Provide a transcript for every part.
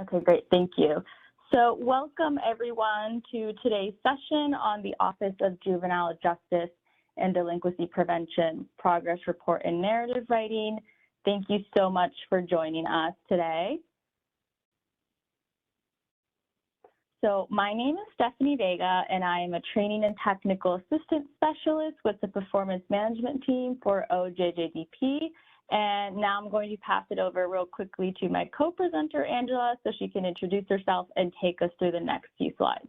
Okay, great. Thank you. So welcome everyone to today's session on the Office of Juvenile Justice and Delinquency Prevention Progress Report and Narrative Writing. Thank you so much for joining us today. So my name is Stephanie Vega, and I am a Training and Technical Assistant Specialist with the Performance Management Team for OJJDP. And now I'm going to pass it over real quickly to my co-presenter, Angela, so she can introduce herself and take us through the next few slides.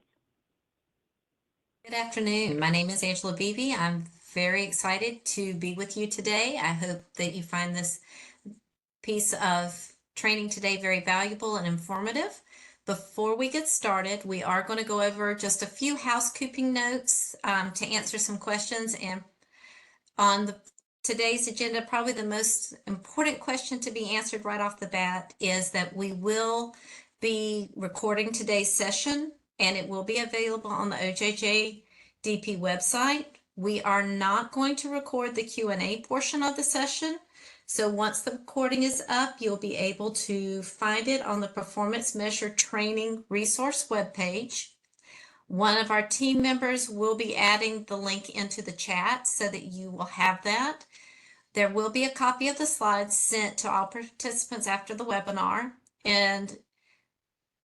Good afternoon. My name is Angela Beebe. I'm very excited to be with you today. I hope that you find this piece of training today very valuable and informative. Before we get started, we are going to go over just a few housekeeping notes to answer some questions. And on today's agenda, probably the most important question to be answered right off the bat is that we will be recording today's session, and it will be available on the OJJDP website. We are not going to record the Q&A portion of the session. So once the recording is up, you'll be able to find it on the Performance Measure Training Resource webpage. One of our team members will be adding the link into the chat so that you will have that. There will be a copy of the slides sent to all participants after the webinar. And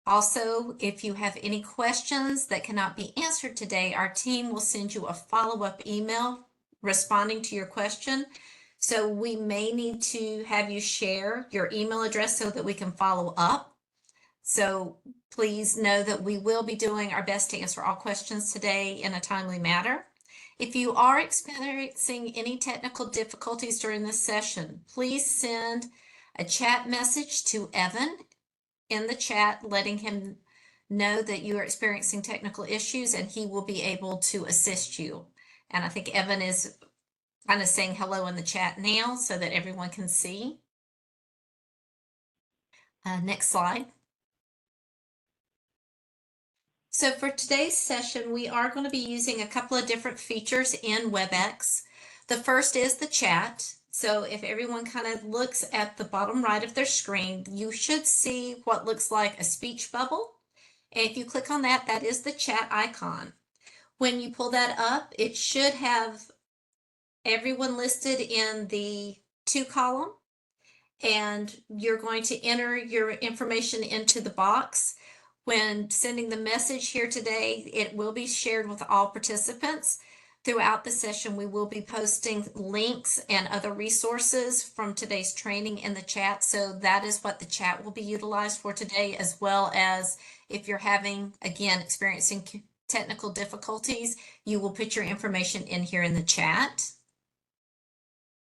also, if you have any questions that cannot be answered today, our team will send you a follow-up email responding to your question. So we may need to have you share your email address so that we can follow up. So please know that we will be doing our best to answer all questions today in a timely manner. If you are experiencing any technical difficulties during this session, please send a chat message to Evan in the chat, letting him know that you are experiencing technical issues, and he will be able to assist you. And I think Evan is kind of saying hello in the chat now so that everyone can see. Next slide. So for today's session, we are going to be using a couple of different features in WebEx. The first is the chat. So if everyone kind of looks at the bottom right of their screen, you should see what looks like a speech bubble. And if you click on that, that is the chat icon. When you pull that up, it should have everyone listed in the to column, and you're going to enter your information into the box. When sending the message here today, it will be shared with all participants. Throughout the session, we will be posting links and other resources from today's training in the chat. So that is what the chat will be utilized for today, as well as if you're having, again, experiencing technical difficulties, you will put your information in here in the chat.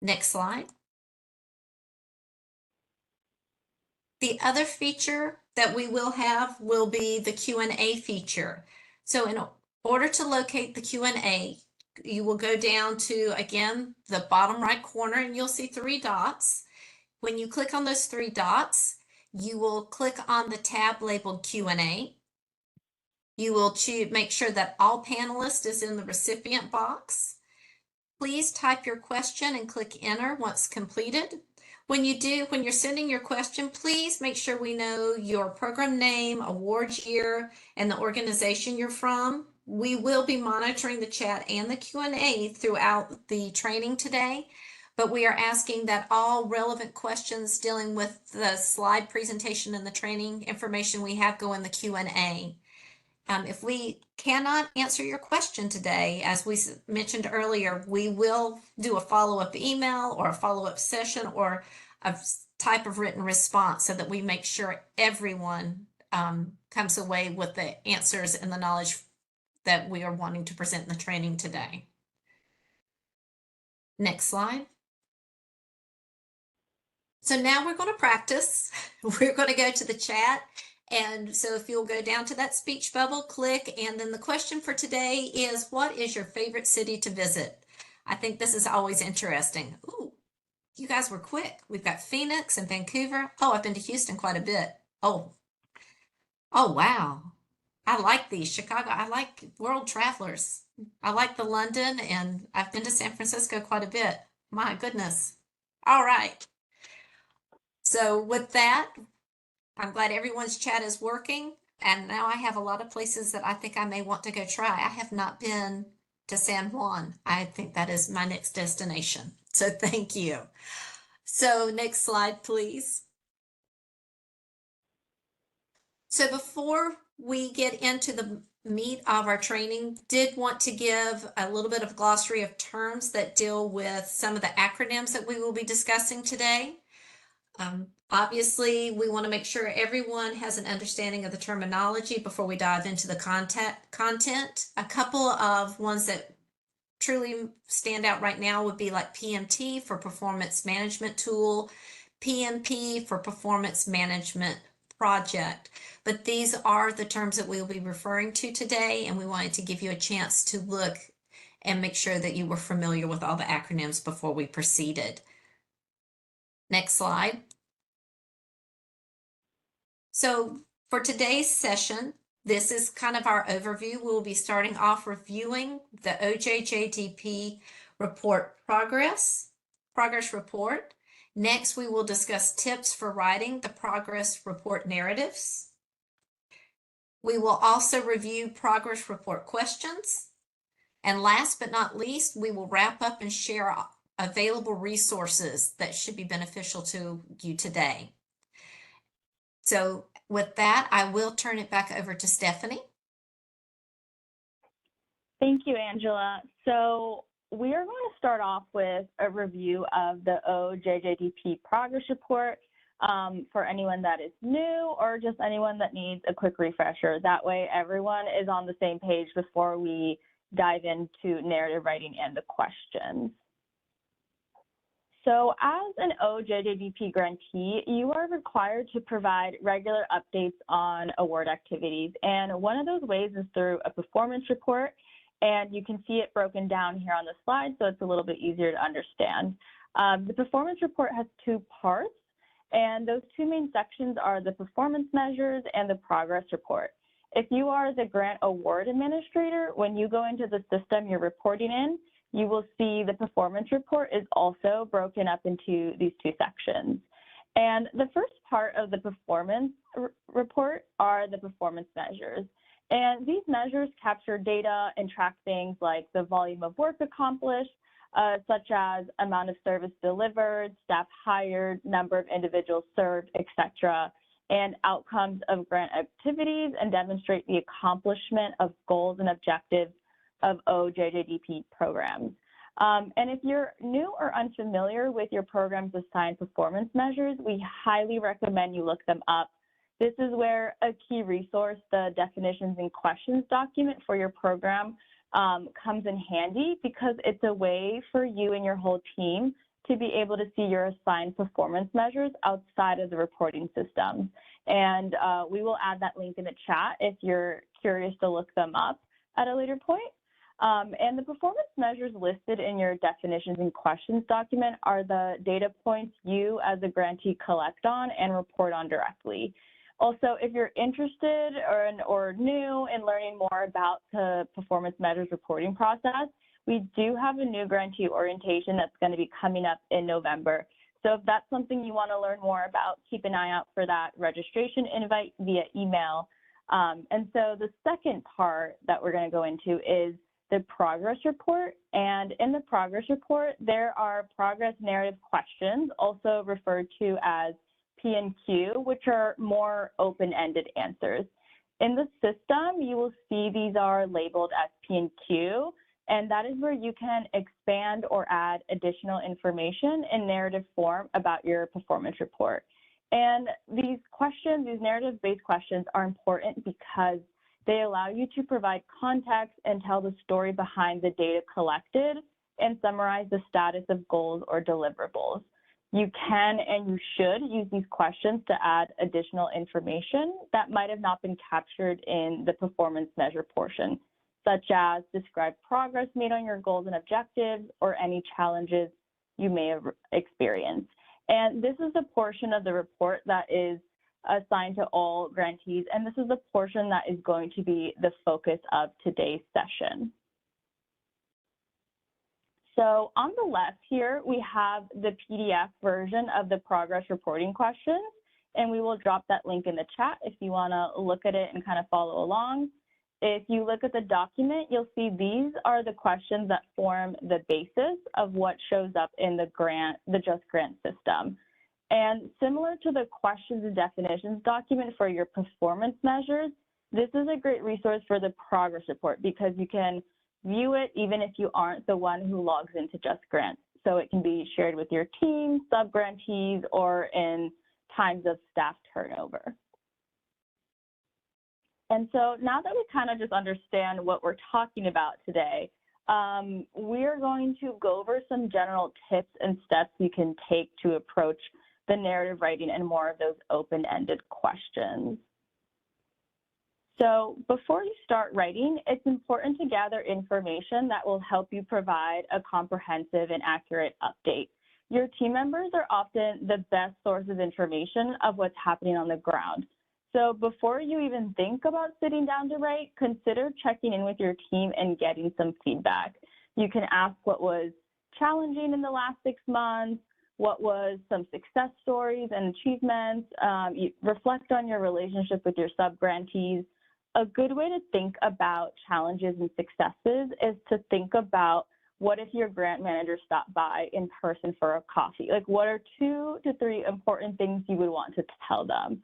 Next slide. The other feature that we will have will be the Q&A feature. So in order to locate the Q&A, you will go down to, again, the bottom right corner, and you'll see 3 dots. When you click on those 3 dots, you will click on the tab labeled Q&A. You will make sure that all panelists is in the recipient box. Please type your question and click enter once completed. When you're sending your question, please make sure we know your program name, award year, and the organization you're from. We will be monitoring the chat and the Q&A throughout the training today, but we are asking that all relevant questions dealing with the slide presentation and the training information we have go in the Q&A. If we cannot answer your question today, as we mentioned earlier, we will do a follow-up email or a follow-up session or a type of written response so that we make sure everyone comes away with the answers and the knowledge that we are wanting to present in the training today. Next slide. So now we're going to practice. We're going to go to the chat. And so if you'll go down to that speech bubble, click, and then the question for today is, what is your favorite city to visit? I think this is always interesting. Ooh, you guys were quick. We've got Phoenix and Vancouver. Oh, I've been to Houston quite a bit. Oh, wow. I like these. Chicago, I like World Travelers. I like the London, and I've been to San Francisco quite a bit. My goodness. All right. So with that, I'm glad everyone's chat is working. And now I have a lot of places that I think I may want to go try. I have not been to San Juan. I think that is my next destination. So thank you. So next slide, please. So before we get into the meat of our training, did want to give a little bit of glossary of terms that deal with some of the acronyms that we will be discussing today. Obviously, we want to make sure everyone has an understanding of the terminology before we dive into the content. A couple of ones that truly stand out right now would be like PMT for Performance Management Tool, PMP for Performance Management Project. But these are the terms that we'll be referring to today, and we wanted to give you a chance to look and make sure that you were familiar with all the acronyms before we proceeded. Next slide. So for today's session, this is kind of our overview. We'll be starting off reviewing the OJJDP report progress report. Next, we will discuss tips for writing the progress report narratives. We will also review progress report questions. And last but not least, we will wrap up and share available resources that should be beneficial to you today. So with that, I will turn it back over to Stephanie. Thank you, Angela. So we are going to start off with a review of the OJJDP progress report for anyone that is new or just anyone that needs a quick refresher. That way everyone is on the same page before we dive into narrative writing and the questions. So as an OJJDP grantee, you are required to provide regular updates on award activities. And one of those ways is through a performance report. And you can see it broken down here on the slide, so it's a little bit easier to understand. The performance report has two parts, and those two main sections are the performance measures and the progress report. If you are the grant award administrator, when you go into the system you're reporting in, you will see the performance report is also broken up into these two sections. And the first part of the performance report are the performance measures. And these measures capture data and track things like the volume of work accomplished, such as amount of service delivered, staff hired, number of individuals served, etc., and outcomes of grant activities, and demonstrate the accomplishment of goals and objectives of OJJDP programs. And if you're new or unfamiliar with your program's assigned performance measures, we highly recommend you look them up. This is where a key resource, the definitions and questions document for your program, comes in handy, because it's a way for you and your whole team to be able to see your assigned performance measures outside of the reporting system. And we will add that link in the chat if you're curious to look them up at a later point. And the performance measures listed in your definitions and questions document are the data points you as a grantee collect on and report on directly. Also, if you're interested or new in learning more about the performance measures reporting process, we do have a new grantee orientation that's going to be coming up in November. So if that's something you want to learn more about, keep an eye out for that registration invite via email. And so the second part that we're going to go into is the progress report. And in the progress report, there are progress narrative questions, also referred to as P&Q, which are more open-ended answers. In the system, you will see these are labeled as P&Q, and that is where you can expand or add additional information in narrative form about your performance report. And these questions, these narrative-based questions, are important because they allow you to provide context and tell the story behind the data collected and summarize the status of goals or deliverables. You can and you should use these questions to add additional information that might have not been captured in the performance measure portion, such as describe progress made on your goals and objectives or any challenges you may have experienced. And this is the portion of the report that is assigned to all grantees, and this is the portion that is going to be the focus of today's session. So on the left here, we have the PDF version of the progress reporting questions, and we will drop that link in the chat if you want to look at it and kind of follow along. If you look at the document, you'll see these are the questions that form the basis of what shows up in the Just Grant system. And similar to the questions and definitions document for your performance measures, this is a great resource for the progress report because you can view it even if you aren't the one who logs into Just Grant. So it can be shared with your team, sub-grantees, or in times of staff turnover. And so now that we kind of just understand what we're talking about today, we're going to go over some general tips and steps you can take to approach the narrative writing and more of those open-ended questions. So before you start writing, it's important to gather information that will help you provide a comprehensive and accurate update. Your team members are often the best source of information of what's happening on the ground. So before you even think about sitting down to write, consider checking in with your team and getting some feedback. You can ask what was challenging in the last 6 months, what was some success stories and achievements, reflect on your relationship with your sub-grantees. A good way to think about challenges and successes is to think about what if your grant manager stopped by in person for a coffee? Like, what are 2 to 3 important things you would want to tell them?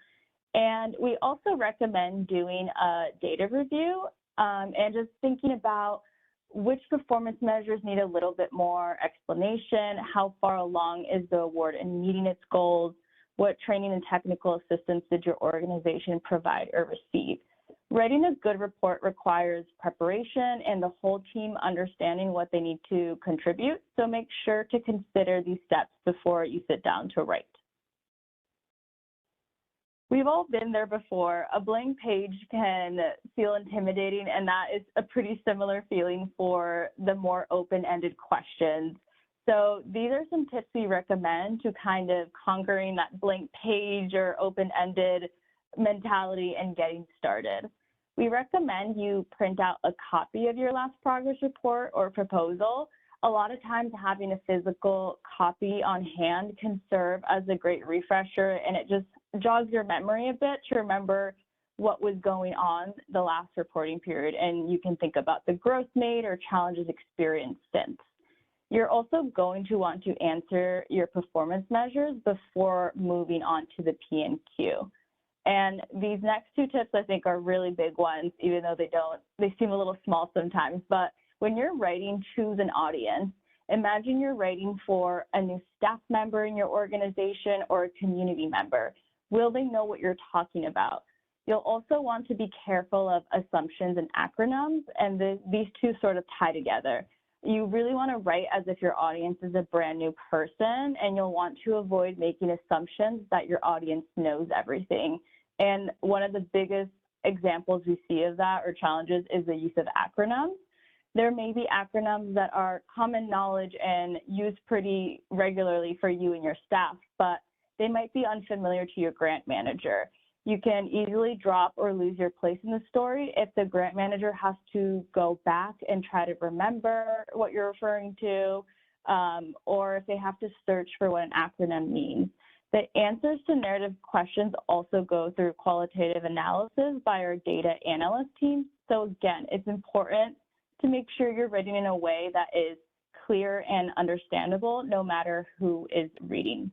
And we also recommend doing a data review and just thinking about which performance measures need a little bit more explanation, how far along is the award in meeting its goals, what training and technical assistance did your organization provide or receive. Writing a good report requires preparation and the whole team understanding what they need to contribute, so make sure to consider these steps before you sit down to write. We've all been there before. A blank page can feel intimidating, and that is a pretty similar feeling for the more open-ended questions. So these are some tips we recommend to kind of conquering that blank page or open-ended mentality and getting started. We recommend you print out a copy of your last progress report or proposal. A lot of times having a physical copy on hand can serve as a great refresher, and it just jogs your memory a bit to remember what was going on the last reporting period, and you can think about the growth made or challenges experienced since. You're also going to want to answer your performance measures before moving on to the P&Q. And these next 2 tips I think are really big ones, even though they seem a little small sometimes, but when you're writing Choose an Audience, imagine you're writing for a new staff member in your organization or a community member. Will they know what you're talking about? You'll also want to be careful of assumptions and acronyms, and these 2 sort of tie together. You really want to write as if your audience is a brand new person, and you'll want to avoid making assumptions that your audience knows everything. And one of the biggest examples we see of that or challenges is the use of acronyms. There may be acronyms that are common knowledge and used pretty regularly for you and your staff, but they might be unfamiliar to your grant manager. You can easily drop or lose your place in the story if the grant manager has to go back and try to remember what you're referring to, or if they have to search for what an acronym means. The answers to narrative questions also go through qualitative analysis by our data analyst team. So again, it's important to make sure you're writing in a way that is clear and understandable, no matter who is reading.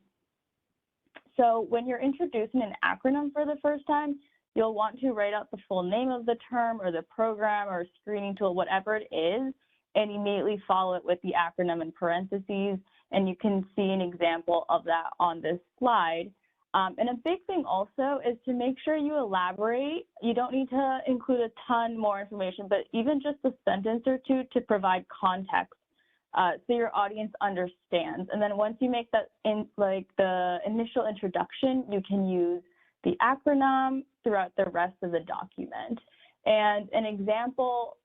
So when you're introducing an acronym for the first time, you'll want to write out the full name of the term or the program or screening tool, whatever it is, and immediately follow it with the acronym in parentheses. And you can see an example of that on this slide. And a big thing also is to make sure you elaborate. You don't need to include a ton more information, but even just a sentence or 2 to provide context so your audience understands. And then once you make that the initial introduction, you can use the acronym throughout the rest of the document. And an example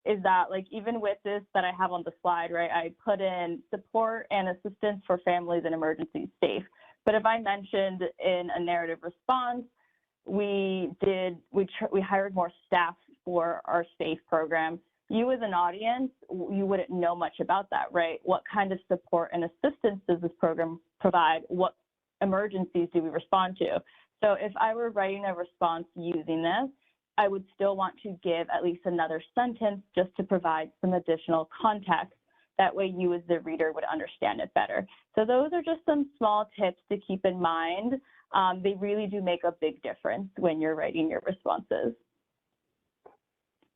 is that, like, even with this that I have on the slide, right, I put in support and assistance for families in emergencies SAFE. But if I mentioned in a narrative response, we hired more staff for our SAFE program, you as an audience, you wouldn't know much about that, right? What kind of support and assistance does this program provide? What emergencies do we respond to? So if I were writing a response using this, I would still want to give at least another sentence just to provide some additional context. That way you as the reader would understand it better. So those are just some small tips to keep in mind. They really do make a big difference when you're writing your responses.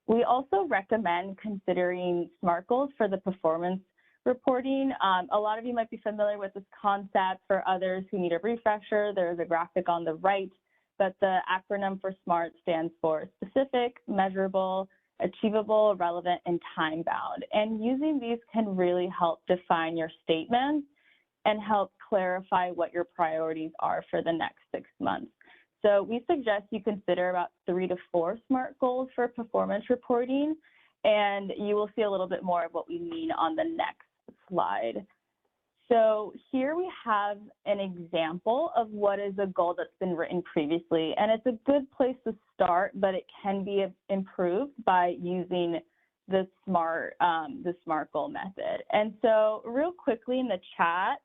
We also recommend considering SMART goals for the performance reporting. A lot of you might be familiar with this concept. For others who need a refresher, there's a graphic on the right, but the acronym for SMART stands for specific, measurable, achievable, relevant, and time-bound. And using these can really help define your statements and help clarify what your priorities are for the next 6 months. So we suggest you consider about 3 to 4 SMART goals for performance reporting, and you will see a little bit more of what we mean on the next slide. So here we have an example of what is a goal that's been written previously, and it's a good place to start, but it can be improved by using the SMART goal method. And so real quickly in the chat,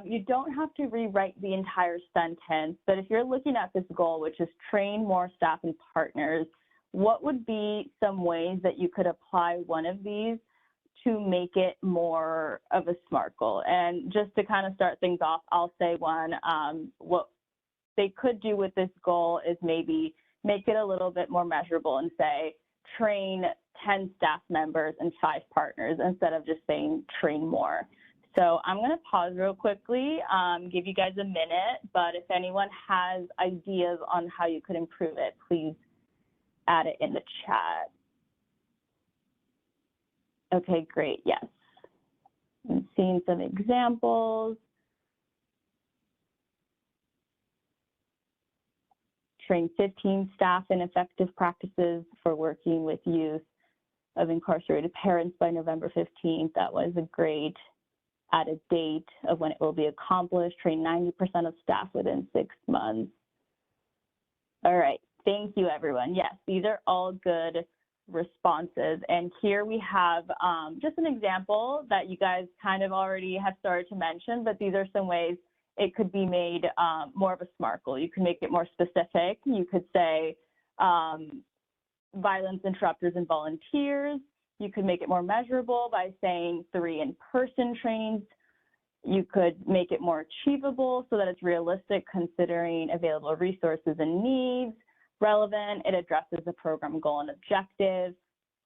you don't have to rewrite the entire sentence, but if you're looking at this goal, which is train more staff and partners, what would be some ways that you could apply one of these to make it more of a SMART goal? And just to kind of start things off, I'll say one. What they could do with this goal is maybe make it a little bit more measurable and say, train 10 staff members and 5 partners instead of just saying train more. So I'm going to pause real quickly, give you guys a minute, but if anyone has ideas on how you could improve it, please add it in the chat. Okay, great, yes. I'm seeing some examples. Train 15 staff in effective practices for working with youth of incarcerated parents by November 15th. That was a great added date of when it will be accomplished. Train 90% of staff within 6 months. All right, thank you everyone. Yes, these are all good responses. And here we have just an example that you guys kind of already have started to mention, but these are some ways it could be made more of a SMART goal. You can make it more specific. You could say violence interrupters and volunteers. You could make it more measurable by saying 3 in-person trainings. You could make it more achievable so that it's realistic considering available resources and needs. Relevant, it addresses the program goal and objective.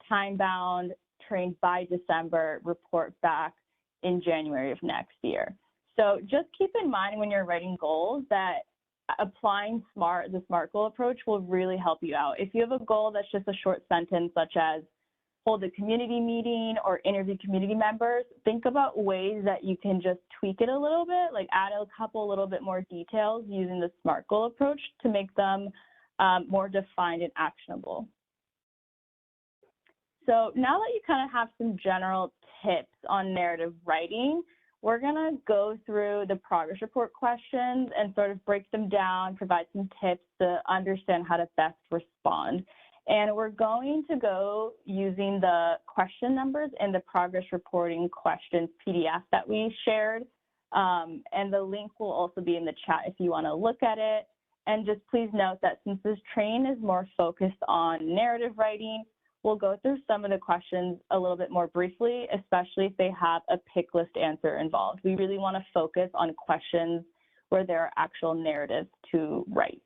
Time-bound, trained by December, report back in January of next year. So just keep in mind when you're writing goals that applying the SMART goal approach will really help you out. If you have a goal that's just a short sentence such as hold a community meeting or interview community members, think about ways that you can just tweak it a little bit, like add a couple little bit more details using the SMART goal approach to make them more defined and actionable. So now that you kind of have some general tips on narrative writing, we're going to go through the progress report questions and sort of break them down, provide some tips to understand how to best respond. And we're going to go using the question numbers in the progress reporting questions PDF that we shared. And the link will also be in the chat if you want to look at it. And just please note that since this training is more focused on narrative writing, we'll go through some of the questions a little bit more briefly, especially if they have a pick list answer involved. We really want to focus on questions where there are actual narratives to write.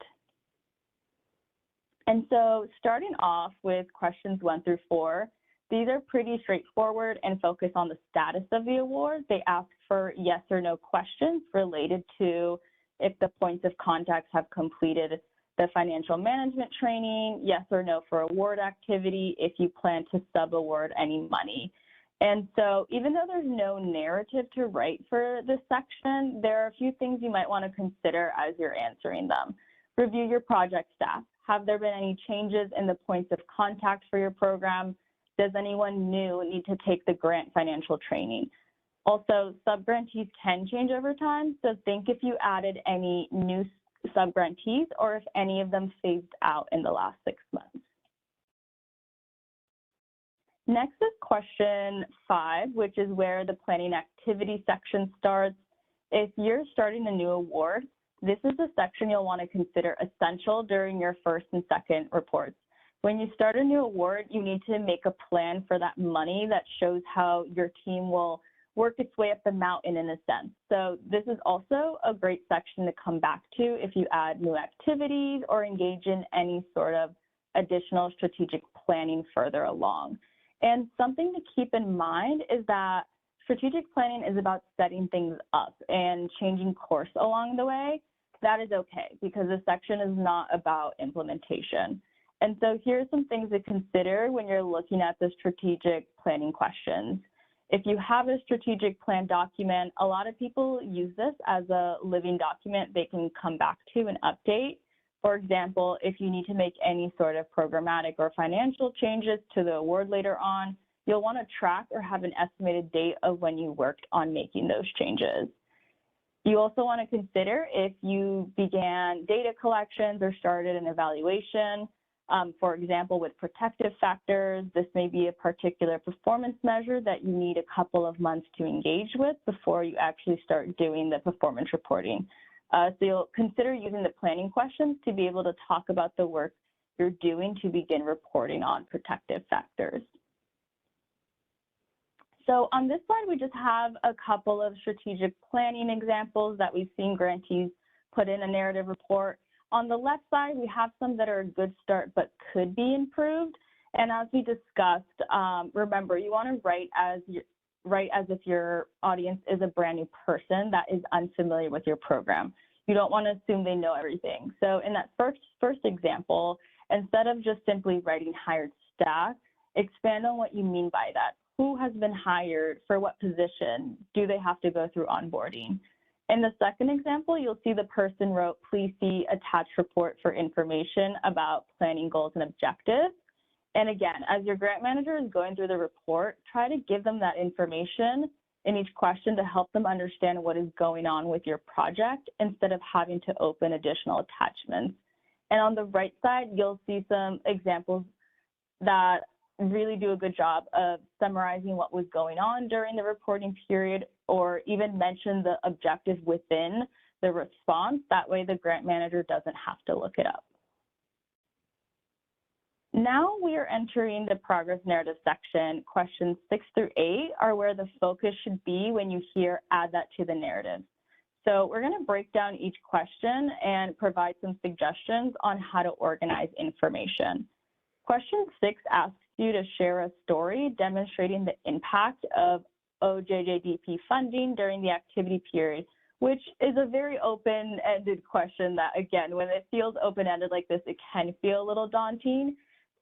And so starting off with questions 1 through 4, these are pretty straightforward and focus on the status of the award. They ask for yes or no questions related to if the points of contact have completed the financial management training, yes or no for award activity, if you plan to sub-award any money. And so even though there's no narrative to write for this section, there are a few things you might want to consider as you're answering them. Review your project staff. Have there been any changes in the points of contact for your program? Does anyone new need to take the grant financial training? Also, sub-grantees can change over time, so think if you added any new sub-grantees or if any of them phased out in the last 6 months. Next is question 5, which is where the planning activity section starts. If you're starting a new award, this is a section you'll want to consider essential during your first and second reports. When you start a new award, you need to make a plan for that money that shows how your team will work its way up the mountain in a sense. So this is also a great section to come back to if you add new activities or engage in any sort of additional strategic planning further along. And something to keep in mind is that strategic planning is about setting things up and changing course along the way. That is okay because this section is not about implementation. And so here's some things to consider when you're looking at the strategic planning questions. If you have a strategic plan document, a lot of people use this as a living document they can come back to and update. For example, if you need to make any sort of programmatic or financial changes to the award later on, you'll want to track or have an estimated date of when you worked on making those changes. You also want to consider if you began data collections or started an evaluation. For example, with protective factors, this may be a particular performance measure that you need a couple of months to engage with before you actually start doing the performance reporting. So you'll consider using the planning questions to be able to talk about the work you're doing to begin reporting on protective factors. So on this slide, we just have a couple of strategic planning examples that we've seen grantees put in a narrative report. On the left side, we have some that are a good start but could be improved. And as we discussed, remember, you want to write as if your audience is a brand new person that is unfamiliar with your program. You don't want to assume they know everything. So in that first example, instead of just simply writing hired staff, expand on what you mean by that. Who has been hired? For what position? Do they have to go through onboarding? In the second example, you'll see the person wrote, please see attached report for information about planning goals and objectives. And again, as your grant manager is going through the report, try to give them that information in each question to help them understand what is going on with your project instead of having to open additional attachments. And on the right side, you'll see some examples that really do a good job of summarizing what was going on during the reporting period, or even mention the objective within the response. That way the grant manager doesn't have to look it up. Now we are entering the progress narrative section. Questions 6 through 8 are where the focus should be when you hear add that to the narrative. So we're going to break down each question and provide some suggestions on how to organize information. Question 6 asks you to share a story demonstrating the impact of OJJDP funding during the activity period, which is a very open-ended question that, again, when it feels open-ended like this, it can feel a little daunting.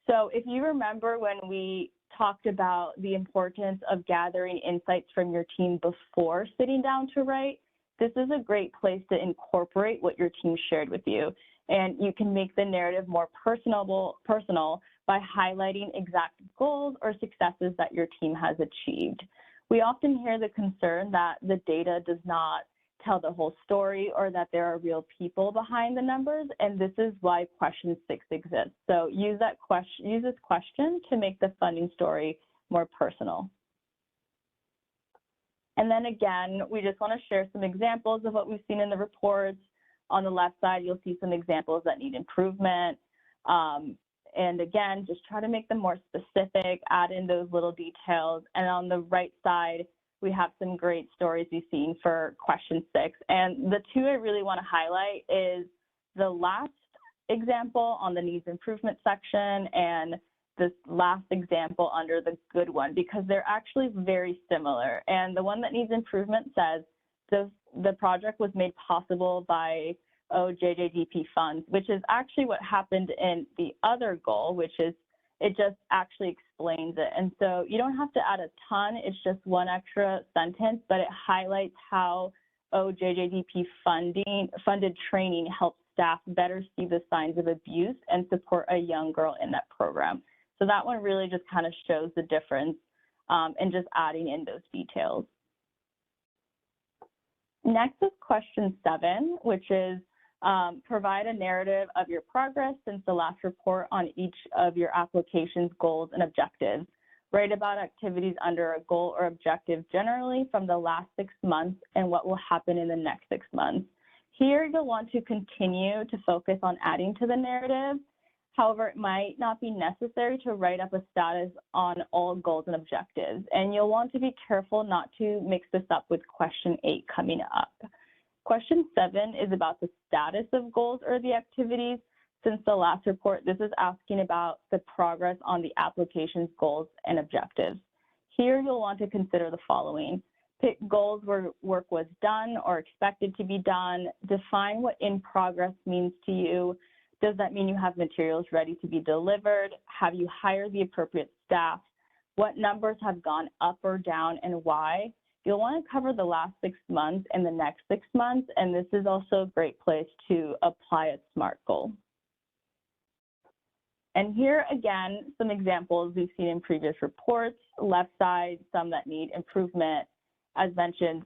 So if you remember when we talked about the importance of gathering insights from your team before sitting down to write, this is a great place to incorporate what your team shared with you. And you can make the narrative more personal by highlighting exact goals or successes that your team has achieved. We often hear the concern that the data does not tell the whole story or that there are real people behind the numbers, and this is why question 6 exists. So use this question to make the funding story more personal. And then again, we just want to share some examples of what we've seen in the reports. On the left side, you'll see some examples that need improvement. And again, just try to make them more specific, add in those little details. And on the right side, we have some great stories we've seen for question 6. And the two I really want to highlight is the last example on the needs improvement section and this last example under the good one, because they're actually very similar. And the one that needs improvement says the project was made possible by OJJDP funds, which is actually what happened in the other goal, which is it just actually explains it. And so you don't have to add a ton, it's just one extra sentence, but it highlights how OJJDP funded training helps staff better see the signs of abuse and support a young girl in that program. So that one really just kind of shows the difference and just adding in those details. Next is question 7, which is provide a narrative of your progress since the last report on each of your application's goals and objectives. Write about activities under a goal or objective generally from the last 6 months and what will happen in the next 6 months. Here, you'll want to continue to focus on adding to the narrative. However, it might not be necessary to write up a status on all goals and objectives, and you'll want to be careful not to mix this up with question 8 coming up. Question 7 is about the status of goals or the activities. Since the last report, this is asking about the progress on the application's goals and objectives. Here, you'll want to consider the following. Pick goals where work was done or expected to be done. Define what in progress means to you. Does that mean you have materials ready to be delivered? Have you hired the appropriate staff? What numbers have gone up or down and why? You'll want to cover the last 6 months and the next 6 months, and this is also a great place to apply a SMART goal. And here again, some examples we've seen in previous reports. Left side, some that need improvement. As mentioned,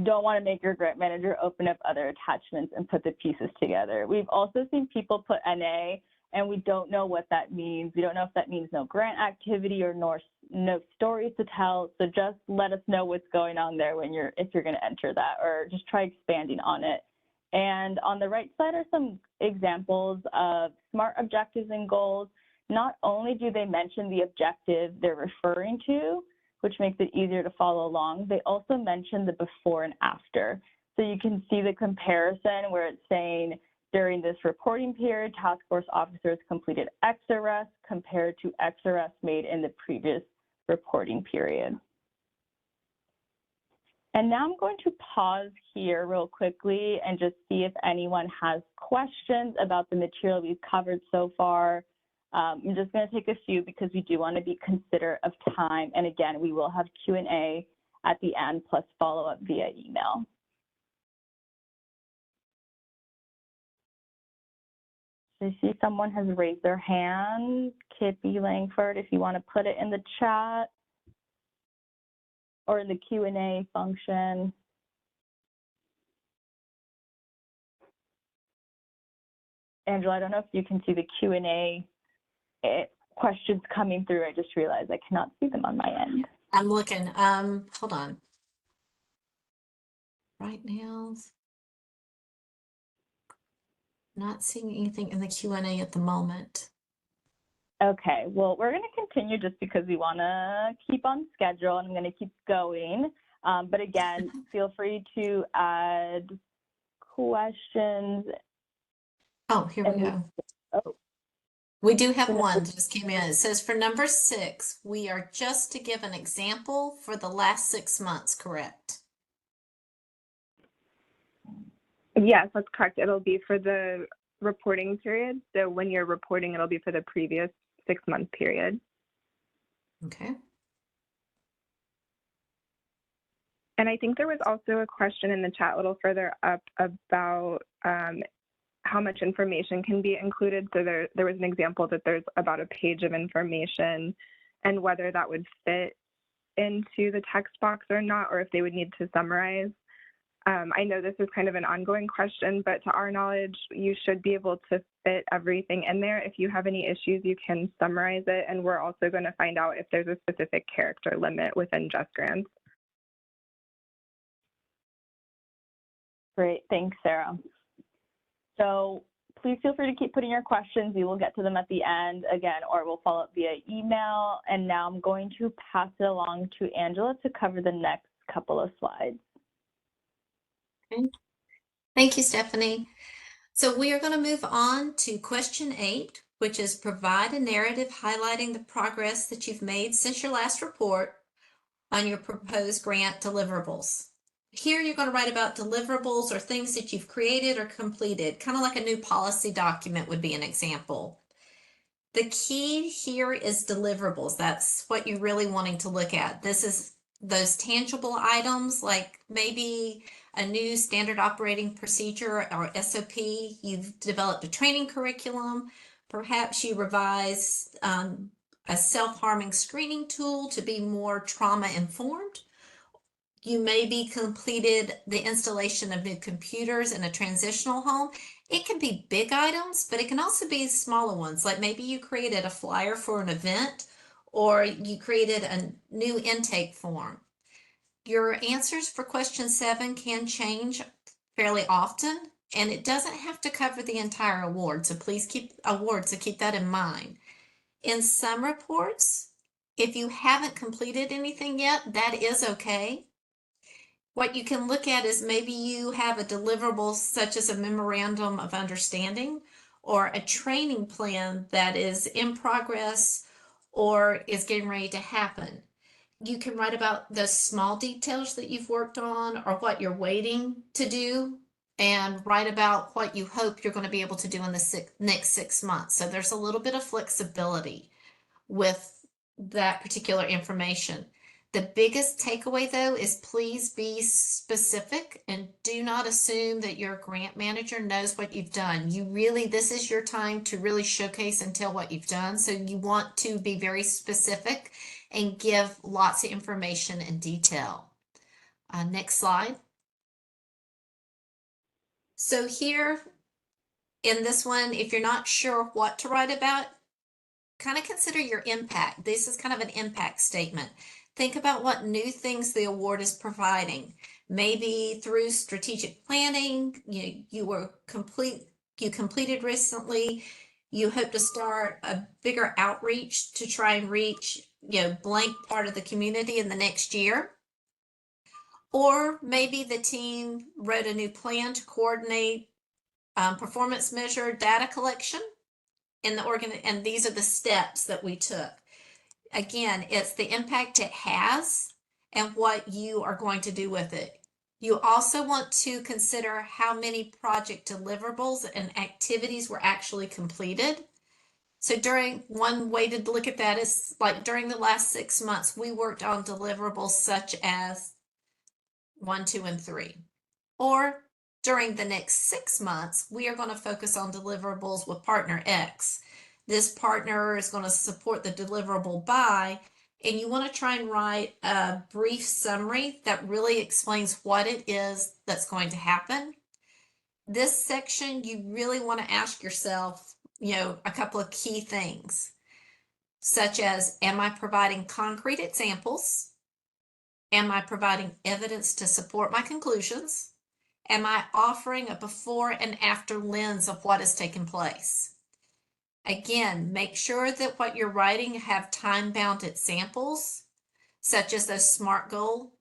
don't want to make your grant manager open up other attachments and put the pieces together. We've also seen people put NA, and we don't know what that means. We don't know if that means no grant activity or no stories to tell. So just let us know what's going on there if you're going to enter that, or just try expanding on it. And on the right side are some examples of SMART objectives and goals. Not only do they mention the objective they're referring to, which makes it easier to follow along, they also mention the before and after. So you can see the comparison where it's saying during this reporting period, task force officers completed X arrests compared to X arrests made in the previous reporting period. And now I'm going to pause here real quickly and just see if anyone has questions about the material we've covered so far. I'm just going to take a few because we do want to be considerate of time. And again, we will have Q&A at the end plus follow-up via email. I see someone has raised their hand. Kippy Langford, if you want to put it in the chat or in the Q&A function. Angela, I don't know if you can see the Q&A questions coming through. I just realized I cannot see them on my end. I'm looking. Hold on. Right now, not seeing anything in the Q&A at the moment. Okay, well, we're going to continue just because we want to keep on schedule, and I'm going to keep going. But again, feel free to add questions. Oh, here we go. Oh. We do have one that just came in. It says for number 6, we are just to give an example for the last 6 months, correct? Yes, that's correct. It'll be for the reporting period. So when you're reporting, it'll be for the previous 6-month period. Okay. And I think there was also a question in the chat a little further up about how much information can be included. So there was an example that there's about a page of information and whether that would fit into the text box or not, or if they would need to summarize. I know this is kind of an ongoing question, but to our knowledge, you should be able to fit everything in there. If you have any issues, you can summarize it. And we're also going to find out if there's a specific character limit within Just Grants. Great, thanks, Sarah. So please feel free to keep putting your questions. We will get to them at the end again, or we'll follow up via email. And now I'm going to pass it along to Angela to cover the next couple of slides. Okay. Thank you, Stephanie. So we are going to move on to question 8, which is provide a narrative highlighting the progress that you've made since your last report on your proposed grant deliverables. Here you're going to write about deliverables or things that you've created or completed, kind of like a new policy document would be an example. The key here is deliverables. That's what you're really wanting to look at. This is those tangible items, like maybe a new standard operating procedure or SOP. You've developed a training curriculum. Perhaps you revised a self-harming screening tool to be more trauma informed. You maybe completed the installation of new computers in a transitional home. It can be big items, but it can also be smaller ones. Like maybe you created a flyer for an event, or you created a new intake form. Your answers for question 7 can change fairly often. And it doesn't have to cover the entire award, so please keep that in mind. In some reports, if you haven't completed anything yet, that is okay. What you can look at is maybe you have a deliverable such as a memorandum of understanding or a training plan that is in progress or is getting ready to happen. You can write about the small details that you've worked on or what you're waiting to do, and write about what you hope you're going to be able to do in the next 6 months. So there's a little bit of flexibility with that particular information. The biggest takeaway though is please be specific and do not assume that your grant manager knows what you've done. This is your time to really showcase and tell what you've done. So you want to be very specific and give lots of information and detail. Next slide. So here in this one, if you're not sure what to write about, kind of consider your impact. This is kind of an impact statement. Think about what new things the award is providing. Maybe through strategic planning, you completed recently, you hope to start a bigger outreach to try and reach, blank part of the community in the next year. Or maybe the team wrote a new plan to coordinate performance measure data collection in the and these are the steps that we took. Again, it's the impact it has and what you are going to do with it. You also want to consider how many project deliverables and activities were actually completed. So one way to look at that is like during the last 6 months, we worked on deliverables such as 1, 2, and 3. Or during the next 6 months, we are going to focus on deliverables with partner X. This partner is going to support the deliverable by, and you want to try and write a brief summary that really explains what it is that's going to happen. This section, you really want to ask yourself, a couple of key things, such as, am I providing concrete examples? Am I providing evidence to support my conclusions? Am I offering a before and after lens of what has taken place? Again, make sure that what you're writing have time-bound examples, such as those SMART goals.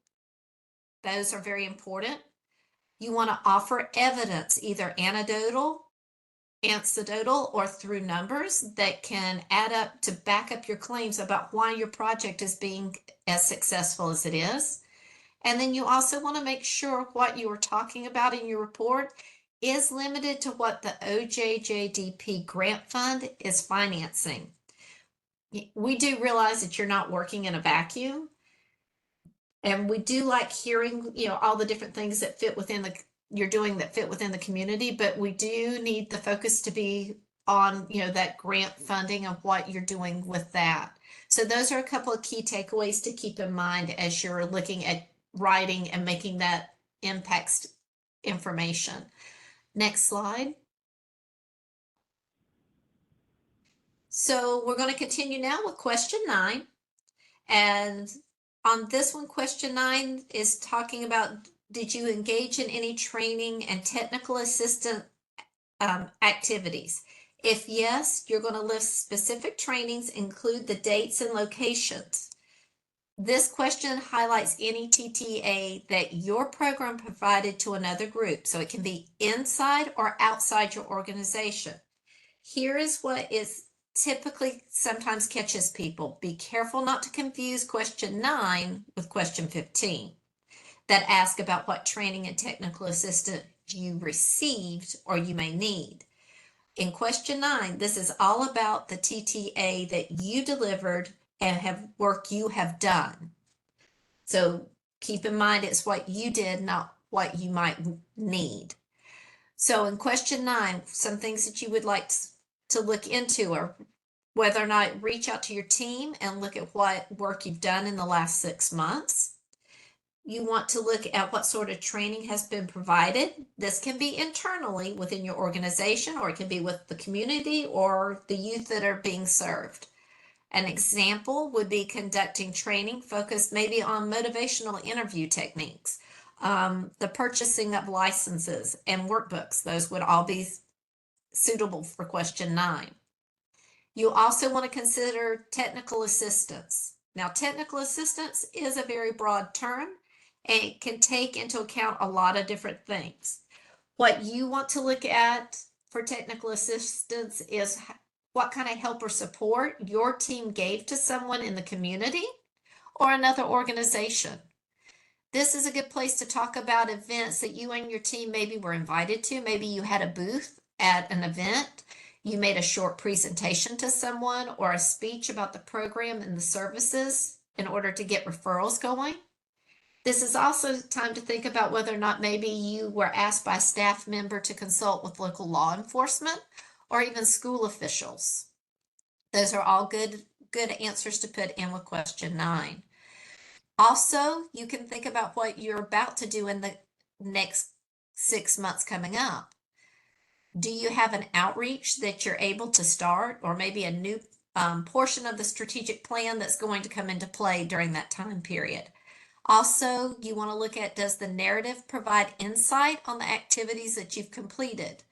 Those are very important. You want to offer evidence, either anecdotal, or through numbers that can add up to back up your claims about why your project is being as successful as it is. And then you also want to make sure what you are talking about in your report is limited to what the OJJDP grant fund is financing. We do realize that you're not working in a vacuum, and we do like hearing, all the different things that fit within you're doing that fit within the community, but we do need the focus to be on, that grant funding and what you're doing with that. So those are a couple of key takeaways to keep in mind as you're looking at writing and making that impact information. Next slide. So we're going to continue now with question 9. And on this one, question 9 is talking about, did you engage in any training and technical assistance activities? If yes, you're going to list specific trainings, include the dates and locations. This question highlights any TTA that your program provided to another group, so it can be inside or outside your organization. Here is what is typically sometimes catches people. Be careful not to confuse question 9 with question 15 that ask about what training and technical assistance you received or you may need. In question 9, this is all about the TTA that you delivered and work you have done. So keep in mind it's what you did, not what you might need. So in question 9, some things that you would like to look into are whether or not reach out to your team and look at what work you've done in the last 6 months. You want to look at what sort of training has been provided. This can be internally within your organization, or it can be with the community or the youth that are being served. An example would be conducting training focused maybe on motivational interview techniques, the purchasing of licenses and workbooks. Those would all be suitable for question 9. You also want to consider technical assistance. Now, technical assistance is a very broad term and it can take into account a lot of different things. What you want to look at for technical assistance is what kind of help or support your team gave to someone in the community or another organization. This is a good place to talk about events that you and your team maybe were invited to. Maybe you had a booth at an event. You made a short presentation to someone or a speech about the program and the services in order to get referrals going. This is also time to think about whether or not maybe you were asked by a staff member to consult with local law enforcement or even school officials. Those are all good answers to put in with question 9. Also, you can think about what you're about to do in the next 6 months coming up. Do you have an outreach that you're able to start, or maybe a new portion of the strategic plan that's going to come into play during that time period? Also, you want to look at, does the narrative provide insight on the activities that you've completed?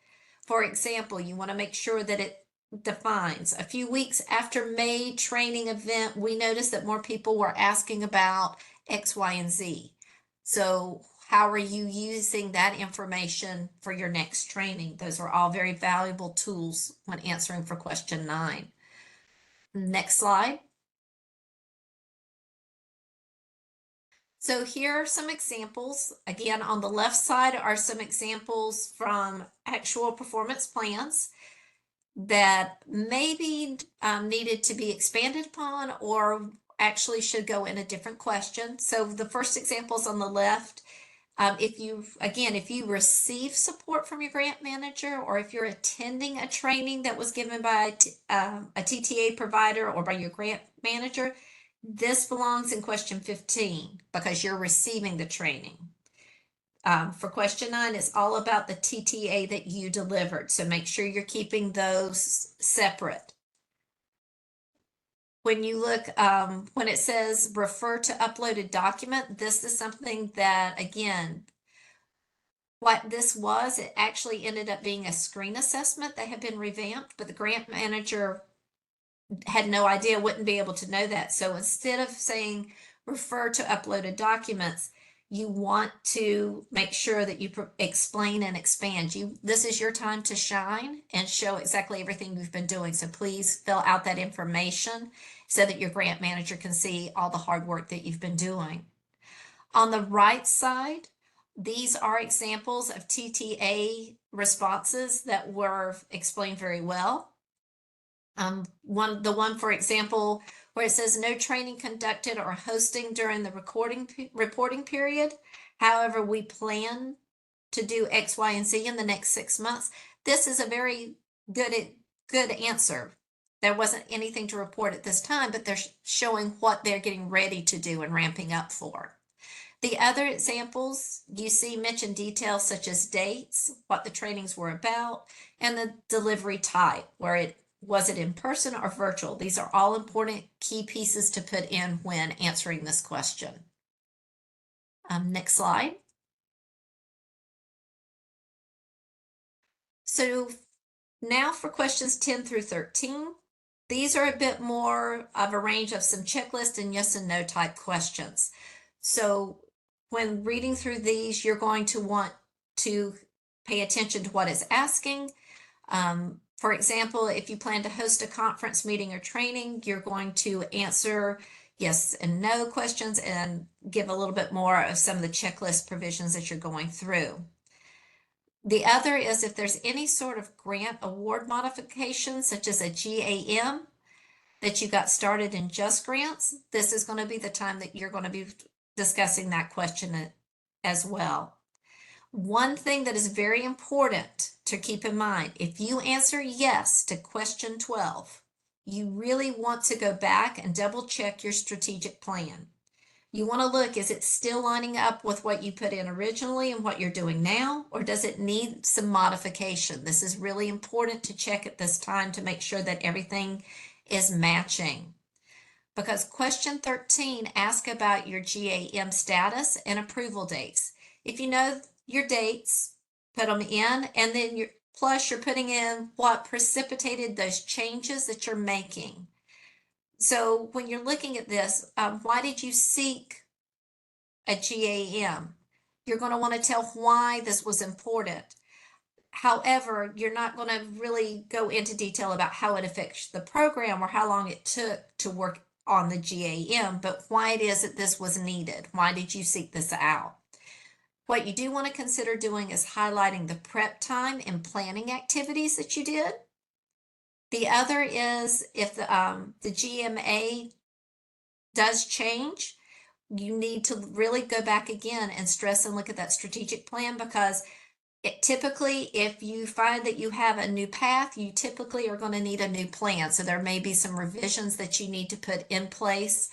For example, you want to make sure that it defines. A few weeks after May training event, we noticed that more people were asking about X, Y, and Z. So how are you using that information for your next training? Those are all very valuable tools when answering for question 9. Next slide. So here are some examples. Again, on the left side are some examples from actual performance plans that maybe needed to be expanded upon or actually should go in a different question. So the first example is on the left. If you receive support from your grant manager, or if you're attending a training that was given by a TTA provider or by your grant manager, this belongs in question 15 because you're receiving the training. For question 9, it's all about the TTA that you delivered. So make sure you're keeping those separate. When you look, when it says refer to uploaded document, this is something that, again, what this was, it actually ended up being a screen assessment that had been revamped, but the grant manager had no idea, wouldn't be able to know that. So instead of saying refer to uploaded documents, you want to make sure that you explain and expand. This is your time to shine and show exactly everything you've been doing. So please fill out that information so that your grant manager can see all the hard work that you've been doing. On the right side, these are examples of TTA responses that were explained very well. The one, for example, where it says no training conducted or hosting during the reporting period. However, we plan to do X, Y, and Z in the next 6 months. This is a very good answer. There wasn't anything to report at this time, but they're showing what they're getting ready to do and ramping up for. The other examples you see mention details such as dates, what the trainings were about, and the delivery type, where was it in person or virtual? These are all important key pieces to put in when answering this question. Next slide. So now for questions 10 through 13, these are a bit more of a range of some checklist and yes and no type questions. So when reading through these, you're going to want to pay attention to what it's asking. For example, if you plan to host a conference, meeting, or training, you're going to answer yes and no questions and give a little bit more of some of the checklist provisions that you're going through. The other is if there's any sort of grant award modification, such as a GAM that you got started in Just Grants, this is going to be the time that you're going to be discussing that question as well. One thing that is very important to keep in mind, if you answer yes to question 12, you really want to go back and double check your strategic plan. You want to look, is it still lining up with what you put in originally and what you're doing now, or does it need some modification? This is really important to check at this time to make sure that everything is matching. Because question 13 asks about your GAM status and approval dates. If you know your dates, put them in, and then plus you're putting in what precipitated those changes that you're making. So when you're looking at this, why did you seek a GAM? You're going to want to tell why this was important. However, you're not going to really go into detail about how it affects the program or how long it took to work on the GAM, but why it is that this was needed. Why did you seek this out? What you do want to consider doing is highlighting the prep time and planning activities that you did. The other is if the GMA does change, you need to really go back again and stress and look at that strategic plan, because typically, if you find that you have a new path, you typically are going to need a new plan. So there may be some revisions that you need to put in place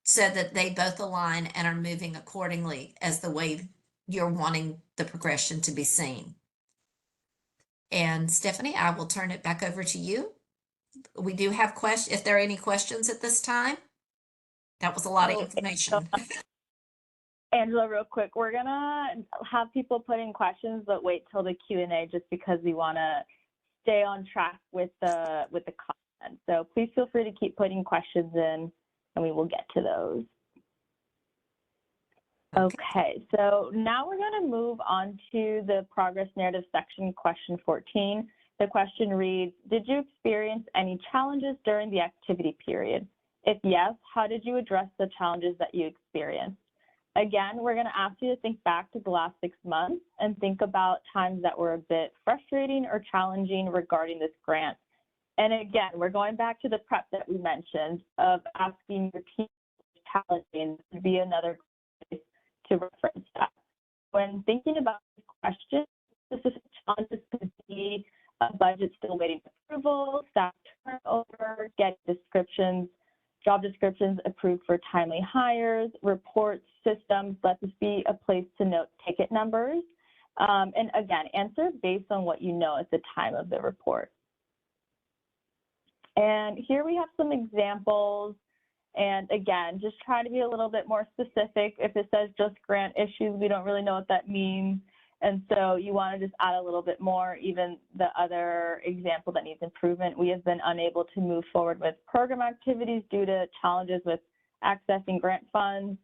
so that they both align and are moving accordingly as the way you're wanting the progression to be seen. And Stephanie, I will turn it back over to you. We do have questions. If there are any questions at this time, that was a lot of information. Angela, real quick, we're gonna have people put in questions, but wait till the Q&A just because we want to stay on track with the content. So please feel free to keep putting questions in, and we will get to those. Okay, so now we're going to move on to the progress narrative section, question 14. The question reads, did you experience any challenges during the activity period? If yes, how did you address the challenges that you experienced? Again, we're going to ask you to think back to the last 6 months and think about times that were a bit frustrating or challenging regarding this grant. And again, we're going back to the prep that we mentioned of asking your team challenging to be another place to reference that. When thinking about this question, specific challenges could be a budget still waiting approval, staff turnover, getting job descriptions approved for timely hires, reports, systems. Let this be a place to note ticket numbers. And again, answer based on what you know at the time of the report. And here we have some examples. And again, just try to be a little bit more specific. If it says just grant issues, we don't really know what that means. And so you want to just add a little bit more. Even the other example that needs improvement, we have been unable to move forward with program activities due to challenges with accessing grant funds.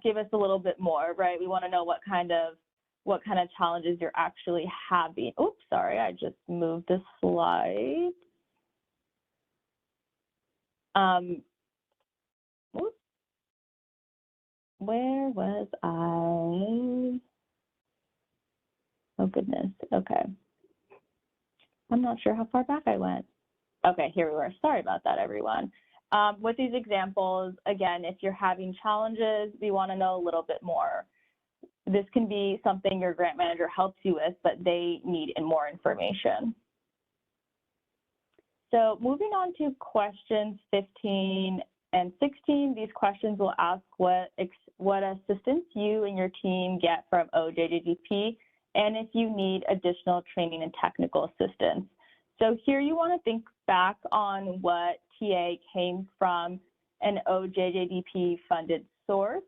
Give us a little bit more, right? We want to know what kind of challenges you're actually having. Oops, sorry, I just moved the slide. Oops. Where was I? Oh goodness, okay. I'm not sure how far back I went. Okay, here we were. Sorry about that, everyone. With these examples, again, if you're having challenges, we want to know a little bit more. This can be something your grant manager helps you with, but they need more information. So moving on to questions 15 and 16, these questions will ask what assistance you and your team get from OJJDP, and if you need additional training and technical assistance. So here you want to think back on what TA came from an OJJDP funded source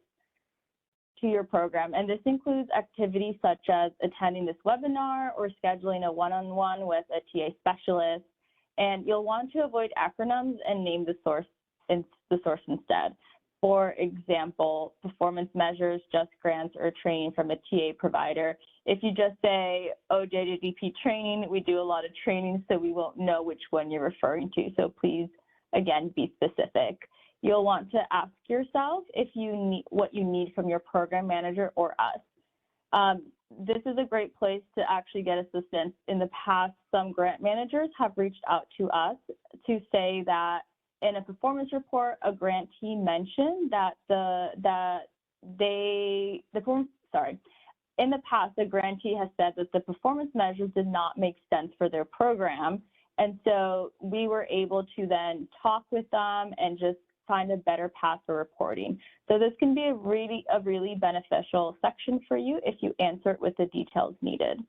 to your program. And this includes activities such as attending this webinar or scheduling a one-on-one with a TA specialist. And you'll want to avoid acronyms and name the source instead. For example, performance measures, just grants, or training from a TA provider. If you just say OJJDP training, we do a lot of training, so we won't know which one you're referring to. So please, again, be specific. You'll want to ask yourself if you need what you need from your program manager or us. This is a great place to actually get assistance. In the past, some grant managers have reached out to us to say that in a performance report, a grantee mentioned that in the past, a grantee has said that the performance measures did not make sense for their program. And so we were able to then talk with them and just find a better path for reporting. So this can be a really beneficial section for you if you answer it with the details needed.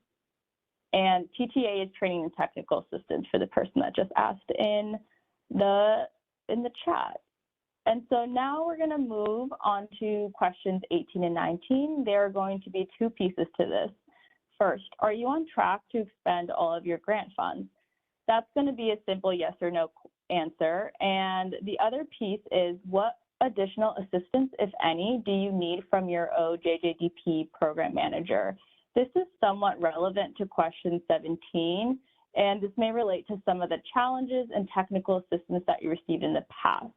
And TTA is training and technical assistance for the person that just asked in the chat. And so now we're going to move on to questions 18 and 19. There are going to be two pieces to this. First, are you on track to expend all of your grant funds? That's going to be a simple yes or no answer. And the other piece is, what additional assistance, if any, do you need from your OJJDP program manager? This is somewhat relevant to question 17, and this may relate to some of the challenges and technical assistance that you received in the past.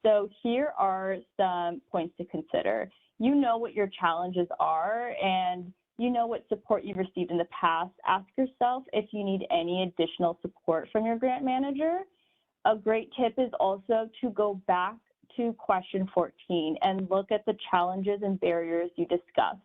So here are some points to consider. You know what your challenges are, and you know what support you've received in the past. Ask yourself if you need any additional support from your grant manager. A great tip is also to go back to question 14 and look at the challenges and barriers you discussed.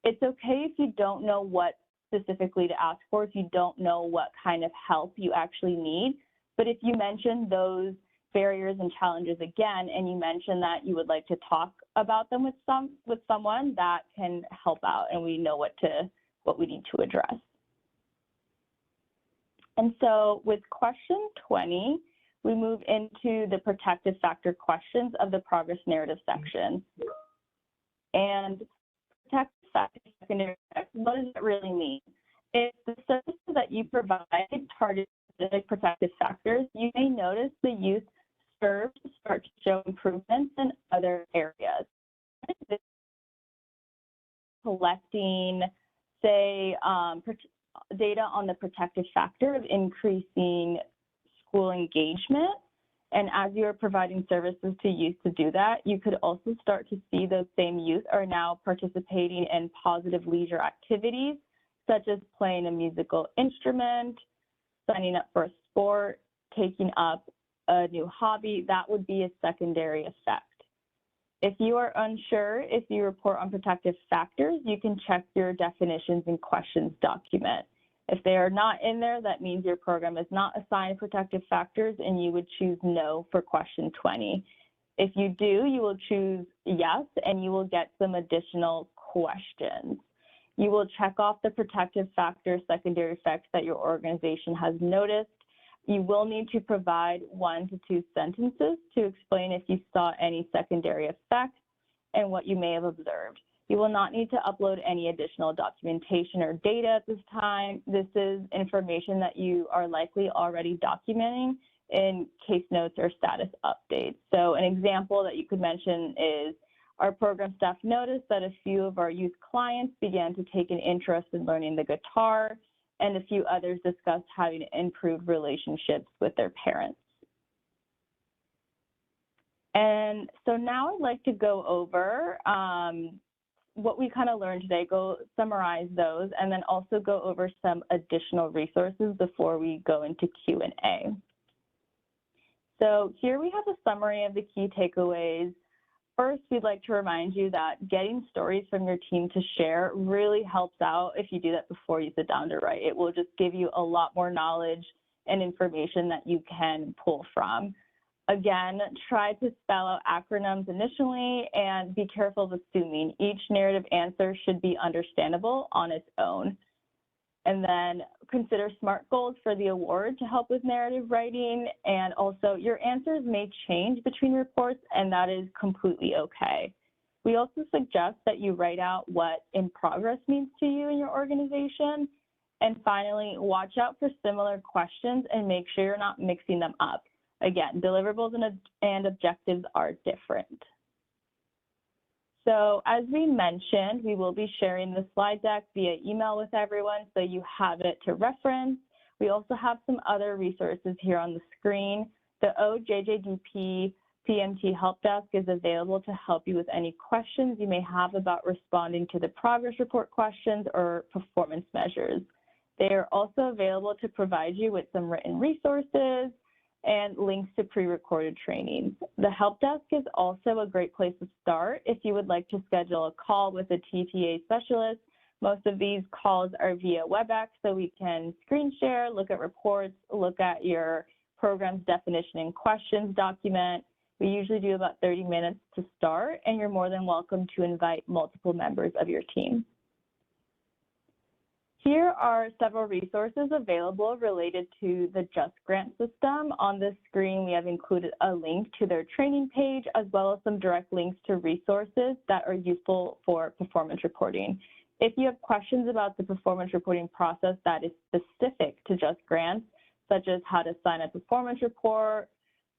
It's okay if you don't know what specifically to ask for, if you don't know what kind of help you actually need, but if you mention those barriers and challenges again, and you mention that you would like to talk about them with someone, that can help out, and we know what we need to address. And so with question 20, we move into the protective factor questions of the progress narrative section. And protective factor secondary effects, what does it really mean? If the services that you provide target specific protective factors, you may notice the youth served start to show improvements in other areas. Collecting, say, data on the protective factor of increasing school engagement. And as you are providing services to youth to do that, you could also start to see those same youth are now participating in positive leisure activities, such as playing a musical instrument, signing up for a sport, taking up a new hobby. That would be a secondary effect. If you are unsure if you report on protective factors, you can check your definitions and questions document. If they are not in there, that means your program is not assigned protective factors, and you would choose no for question 20. If you do, you will choose yes, and you will get some additional questions. You will check off the protective factor secondary effects that your organization has noticed. You will need to provide 1 to 2 sentences to explain if you saw any secondary effects and what you may have observed. You will not need to upload any additional documentation or data at this time. This is information that you are likely already documenting in case notes or status updates. So an example that you could mention is, our program staff noticed that a few of our youth clients began to take an interest in learning the guitar, and a few others discussed having improved relationships with their parents. And so now I'd like to go over what we kind of learned today, summarize those, and then also go over some additional resources before we go into Q&A. So here we have a summary of the key takeaways. First, we'd like to remind you that getting stories from your team to share really helps out if you do that before you sit down to write. It will just give you a lot more knowledge and information that you can pull from. Again, try to spell out acronyms initially and be careful of assuming. Each narrative answer should be understandable on its own. And then consider SMART goals for the award to help with narrative writing. And also, your answers may change between reports, and that is completely okay. We also suggest that you write out what in progress means to you in your organization. And finally, watch out for similar questions and make sure you're not mixing them up. Again, deliverables and objectives are different. So as we mentioned, we will be sharing the slide deck via email with everyone so you have it to reference. We also have some other resources here on the screen. The OJJDP PMT Help Desk is available to help you with any questions you may have about responding to the progress report questions or performance measures. They are also available to provide you with some written resources and links to pre-recorded trainings. The help desk is also a great place to start if you would like to schedule a call with a TTA specialist. Most of these calls are via WebEx, so we can screen share, look at reports, look at your program's definition and questions document. We usually do about 30 minutes to start, and you're more than welcome to invite multiple members of your team. Here are several resources available related to the Just Grant system. On this screen, we have included a link to their training page, as well as some direct links to resources that are useful for performance reporting. If you have questions about the performance reporting process that is specific to Just Grants, such as how to sign a performance report,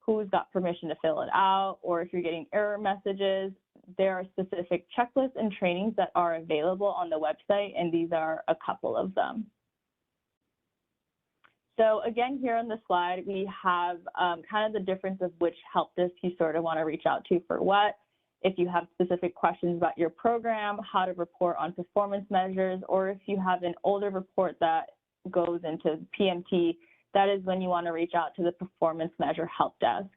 who's got permission to fill it out, or if you're getting error messages, there are specific checklists and trainings that are available on the website, and these are a couple of them. So again, here on the slide, we have kind of the difference of which help desk you sort of want to reach out to for what. If you have specific questions about your program, how to report on performance measures, or if you have an older report that goes into PMT, that is when you want to reach out to the performance measure help desk.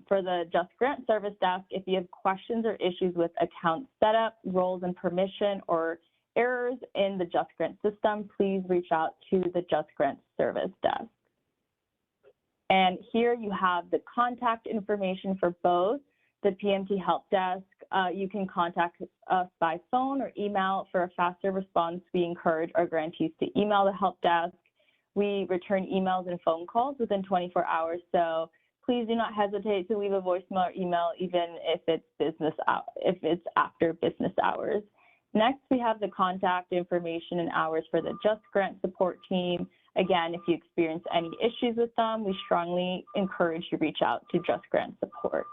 For the Just Grant service desk, if you have questions or issues with account setup, roles and permission, or errors in the Just Grant system, please reach out to the Just Grant service desk. And here you have the contact information for both the PMT help desk. You can contact us by phone or email. For a faster response, we encourage our grantees to email the help desk. We return emails and phone calls within 24 hours, so please do not hesitate to leave a voicemail or email, even if it's after business hours. Next, we have the contact information and hours for the Just Grant support team. Again, if you experience any issues with them, we strongly encourage you to reach out to Just Grant support.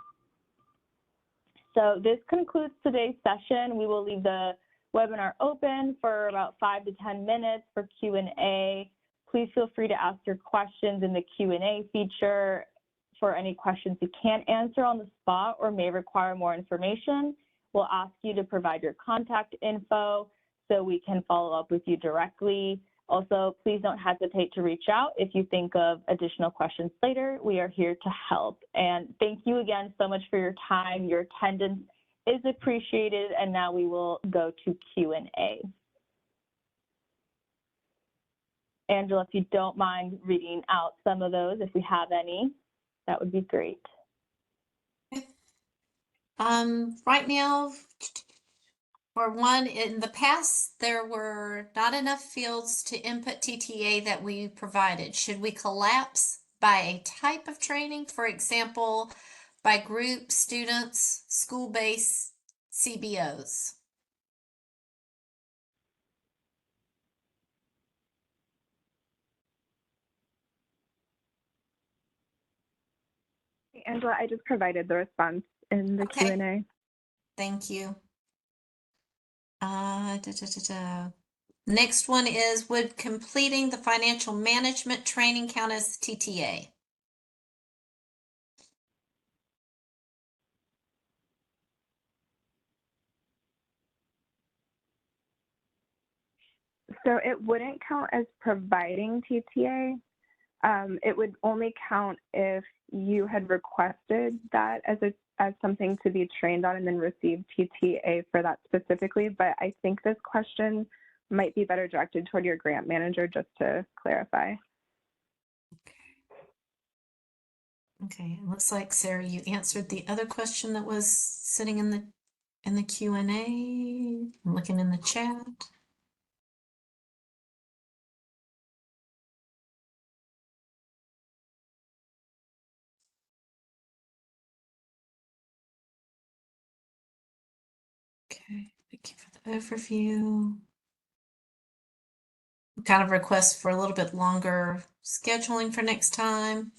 So this concludes today's session. We will leave the webinar open for about 5 to 10 minutes for Q&A. Please feel free to ask your questions in the Q&A feature. For any questions you can't answer on the spot or may require more information, we'll ask you to provide your contact info so we can follow up with you directly. Also, please don't hesitate to reach out if you think of additional questions later. We are here to help. And thank you again so much for your time. Your attendance is appreciated. And now we will go to Q&A. Angela, if you don't mind reading out some of those, if we have any, that would be great. Right now, for one, in the past, there were not enough fields to input TTA that we provided. Should we collapse by a type of training, for example, by group, students, school-based CBOs? Angela, I just provided the response in the Okay. Q&A. Thank you. Next one is, would completing the financial management training count as TTA? So it wouldn't count as providing TTA. It would only count if you had requested that as something to be trained on and then received TTA for that specifically. But I think this question might be better directed toward your grant manager, just to clarify. Okay, it looks like, Sarah, you answered the other question that was sitting in the Q&A. I'm looking in the chat. Okay, thank you for the overview. Kind of request for a little bit longer scheduling for next time.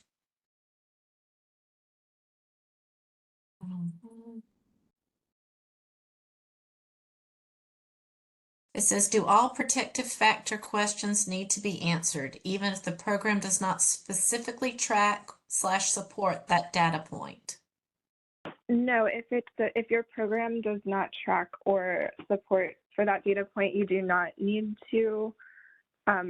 It says, do all protective factor questions need to be answered, even if the program does not specifically track/support that data point? No, if your program does not track or support for that data point, you do not need to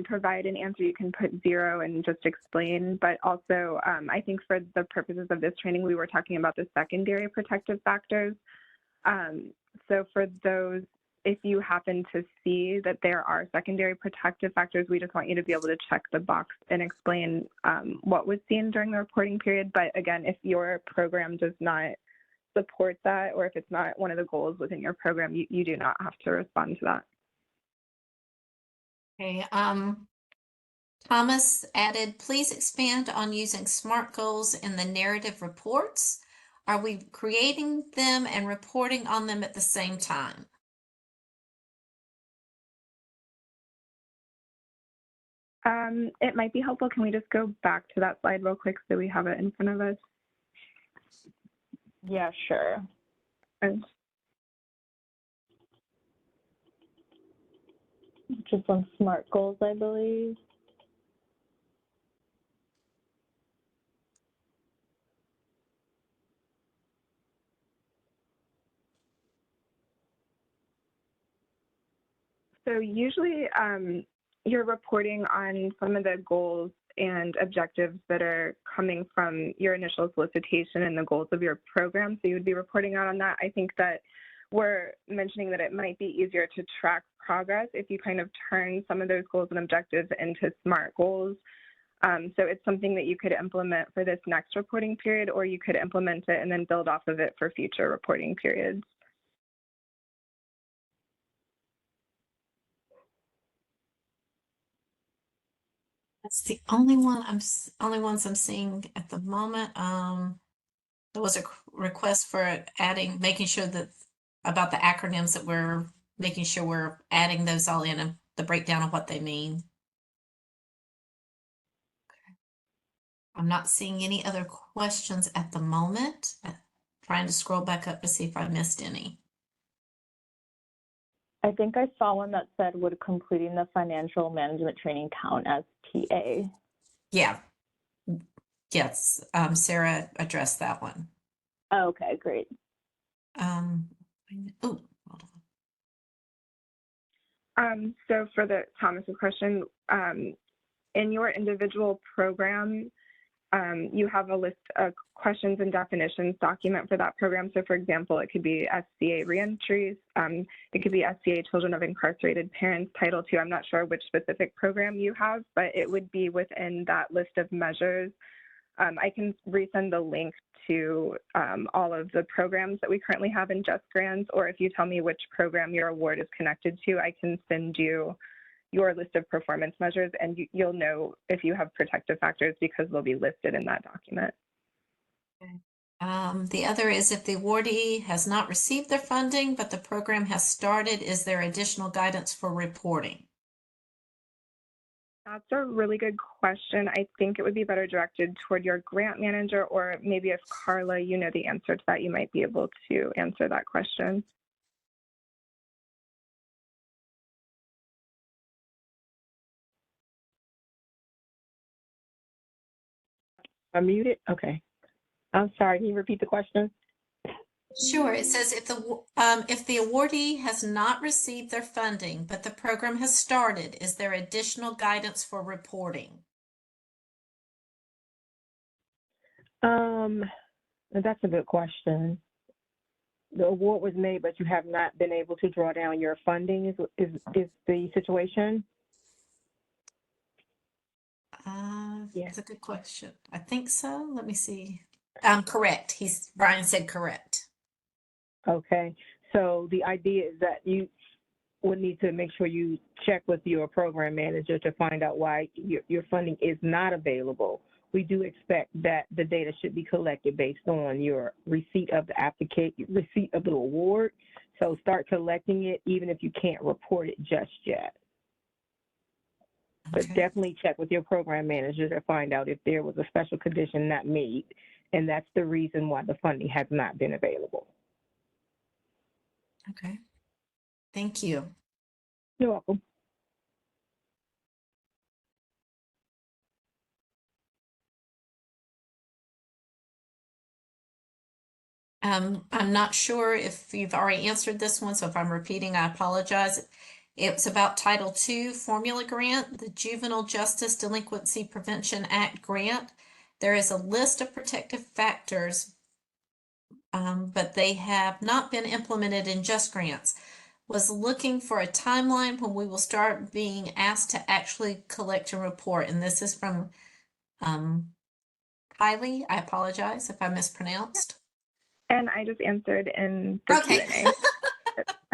provide an answer. You can put 0 and just explain. But also, I think for the purposes of this training, we were talking about the secondary protective factors. So for those, if you happen to see that there are secondary protective factors, we just want you to be able to check the box and explain what was seen during the reporting period. But again, if your program does not support that, or if it's not one of the goals within your program, you do not have to respond to that. Okay, Thomas added, please expand on using SMART goals in the narrative reports. Are we creating them and reporting on them at the same time? It might be helpful. Can we just go back to that slide real quick so we have it in front of us? Yeah, sure. And Just on SMART goals, I believe. so usually you're reporting on some of the goals and objectives that are coming from your initial solicitation and the goals of your program. So you would be reporting out on that. I think that we're mentioning that it might be easier to track progress if you kind of turn some of those goals and objectives into SMART goals. So it's something that you could implement for this next reporting period, or you could implement it and then build off of it for future reporting periods. That's the only ones I'm seeing at the moment. There was a request for making sure that about the acronyms that we're making sure we're adding those all in and the breakdown of what they mean. I'm not seeing any other questions at the moment. Trying to scroll back up to see if I missed any. I think I saw one that said, would completing the financial management training count as TA? Yeah. Yes, Sarah addressed that one. Oh, okay, great. Oh, hold on. So for the Thomas's question, in your individual program, you have a list of questions and definitions document for that program. So for example, it could be SCA reentries. It could be SCA children of incarcerated parents, Title II. I'm not sure which specific program you have, but it would be within that list of measures. I can resend the link to all of the programs that we currently have in Just Grants, or if you tell me which program your award is connected to, I can send you your list of performance measures, and you'll know if you have protective factors because they'll be listed in that document. Okay. The other is if the awardee has not received their funding, but the program has started, is there additional guidance for reporting? That's a really good question. I think it would be better directed toward your grant manager, or maybe if Carla, you know the answer to that, you might be able to answer that question. I'm muted? Okay. I'm sorry, can you repeat the question? Sure. It says if the awardee has not received their funding, but the program has started, is there additional guidance for reporting? That's a good question. The award was made, but you have not been able to draw down your funding is the situation? Yeah. That's a good question. I think so. Let me see. Correct. Brian said correct. Okay. So the idea is that you would need to make sure you check with your program manager to find out why your funding is not available. We do expect that the data should be collected based on your receipt of the receipt of the award. So start collecting it, even if you can't report it just yet. But Okay. definitely check with your program manager to find out if there was a special condition not met, and that's the reason why the funding has not been available. Okay. Thank you. You're welcome. I'm not sure if you've already answered this one, so if I'm repeating, I apologize. It's about Title II formula grant, the Juvenile Justice Delinquency Prevention Act grant. There is a list of protective factors, but they have not been implemented in Just Grants. Was looking for a timeline when we will start being asked to actually collect and report. And this is from Kylie. I apologize if I mispronounced. And I just answered in the Okay. Q&A.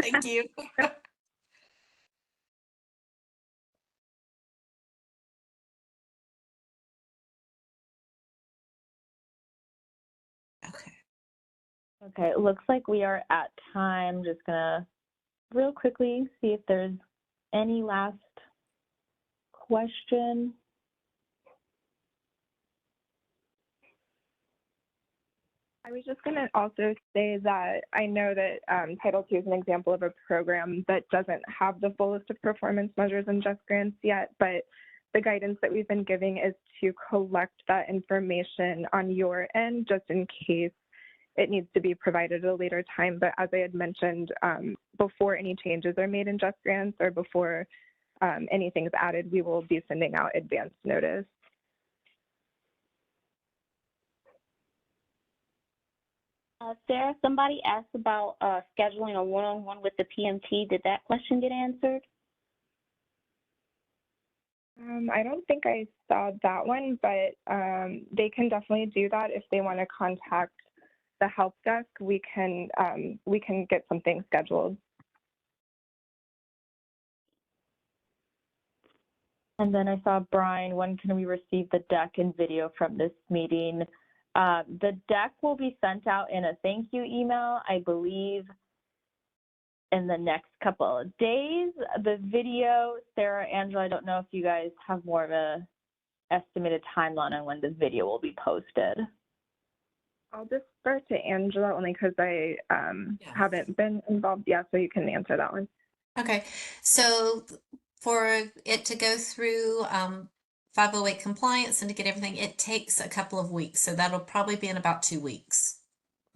Thank you. Okay, it looks like we are at time. Just gonna real quickly see if there's any last question. I was just going to also say that I know that Title II is an example of a program that doesn't have the full list of performance measures in Just Grants yet, but the guidance that we've been giving is to collect that information on your end just in case it needs to be provided at a later time. But as I had mentioned, before any changes are made in Just Grants or before anything is added, we will be sending out advance notice. Sarah, somebody asked about scheduling a one-on-one with the PMT. Did that question get answered? I don't think I saw that one, but they can definitely do that if they want to contact the help desk. We can get something scheduled. And then I saw Brian, when can we receive the deck and video from this meeting? The deck will be sent out in a thank you email, I believe, in the next couple of days. The video, Sarah, Angela, I don't know if you guys have more of a estimated timeline on when the video will be posted. I'll defer to Angela only because I haven't been involved yet, so you can answer that one. Okay, so for it to go through 508 compliance and to get everything, it takes a couple of weeks. So that'll probably be in about 2 weeks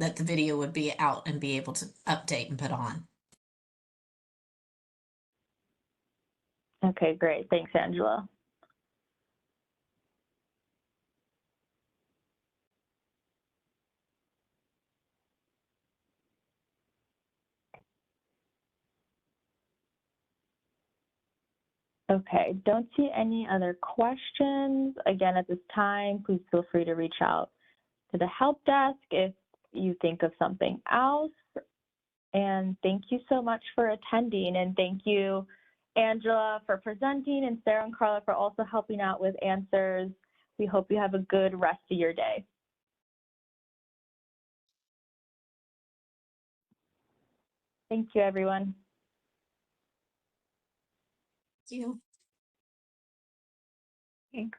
that the video would be out and be able to update and put on. Okay, great. Thanks, Angela. Okay, don't see any other questions. Again, at this time, please feel free to reach out to the help desk if you think of something else. And thank you so much for attending. And thank you, Angela, for presenting, and Sarah and Carla for also helping out with answers. We hope you have a good rest of your day. Thank you, everyone. Thank you. Thanks.